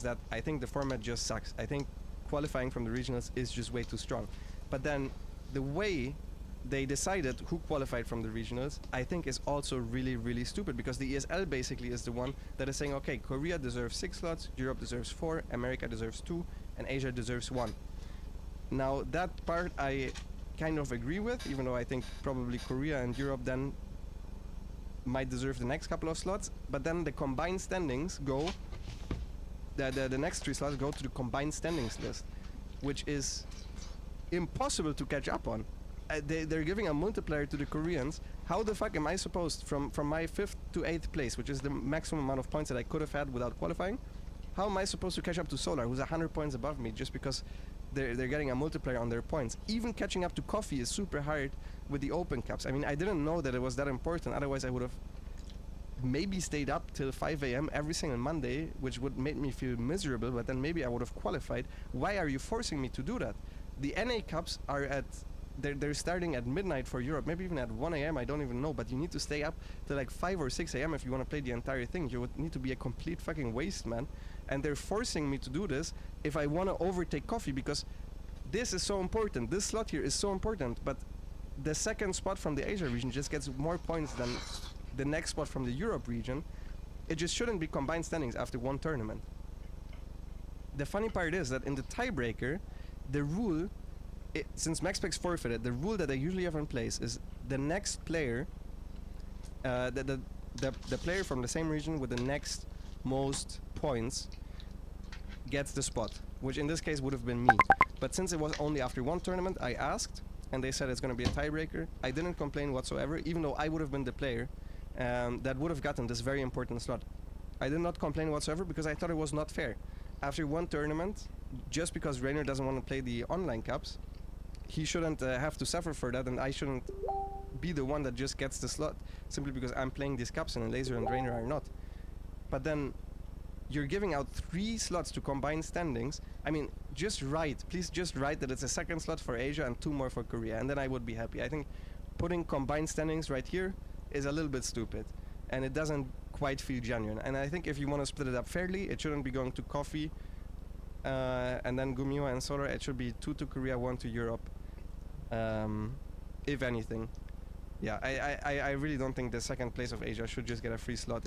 that I think the format just sucks. I think qualifying from the regionals is just way too strong. But then the way they decided who qualified from the regionals, I think is also really, really stupid, because the ESL basically is the one that is saying, okay, Korea deserves 6 slots, Europe deserves 4, America deserves 2, and Asia deserves 1. Now, that part I kind of agree with, even though I think probably Korea and Europe then might deserve the next couple of slots, but then the combined standings go, the next 3 slots go to the combined standings list, which is impossible to catch up on. They're giving a multiplier to the Koreans. How the fuck am I supposed, from my 5th to 8th place, which is the maximum amount of points that I could have had without qualifying, how am I supposed to catch up to Solar, who's 100 points above me, just because they're getting a multiplier on their points? Even catching up to Coffee is super hard with the Open Cups. I mean, I didn't know that it was that important, otherwise I would have maybe stayed up till 5 a.m. every single Monday, which would make me feel miserable, but then maybe I would have qualified. Why are you forcing me to do that? The NA Cups are at... They're starting at midnight for Europe, maybe even at 1 a.m, I don't even know, but you need to stay up till like 5 or 6 a.m. if you want to play the entire thing. You would need to be a complete fucking waste, man. And they're forcing me to do this if I want to overtake Coffee, because this is so important. This slot here is so important, but the second spot from the Asia region just gets more points than the next spot from the Europe region. It just shouldn't be combined standings after one tournament. The funny part is that in the tiebreaker, the rule... since MaxPax forfeited, the rule that they usually have in place is the next player, the player from the same region with the next most points gets the spot, which in this case would have been me. But since it was only after one tournament, I asked, and they said it's going to be a tiebreaker. I didn't complain whatsoever, even though I would have been the player that would have gotten this very important slot. I did not complain whatsoever because I thought it was not fair. After one tournament, just because Rainer doesn't want to play the online cups, he shouldn't have to suffer for that, and I shouldn't be the one that just gets the slot simply because I'm playing these cups and Laser and Rainer are not. But then you're giving out 3 slots to combine standings. I mean, just write, please just write that it's a second slot for Asia and 2 more for Korea, and then I would be happy. I think putting combined standings right here is a little bit stupid, and it doesn't quite feel genuine. And I think if you want to split it up fairly, it shouldn't be going to Coffee and then Gumiwa and Solar. It should be 2 to Korea, 1 to Europe. If anything. Yeah, I really don't think the second place of Asia should just get a free slot.